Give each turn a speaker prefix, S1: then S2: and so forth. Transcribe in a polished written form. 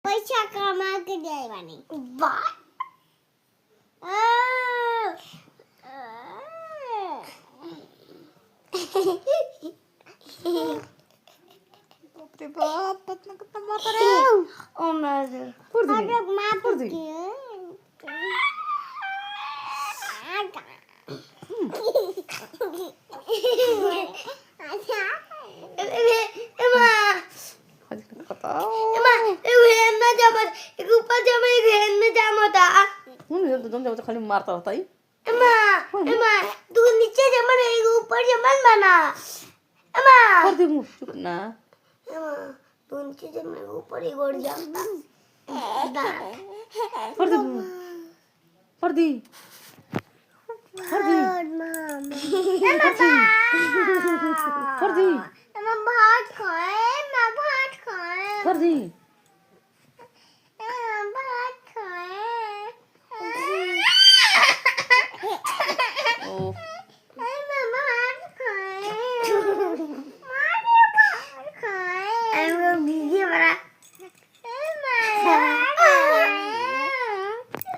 S1: पैसा कमा के दे बानी वाह
S2: बाप रे बाप पतना कितना मारता रे
S1: ओ मदर
S2: कर दे
S1: अरे मां
S2: कर दे पता तुम जब खाली मारता होता ही कर दे मुंह चुप ना कर दे मुंह कर दी कर दी कर दी कर दी ओ
S1: वीडियो बना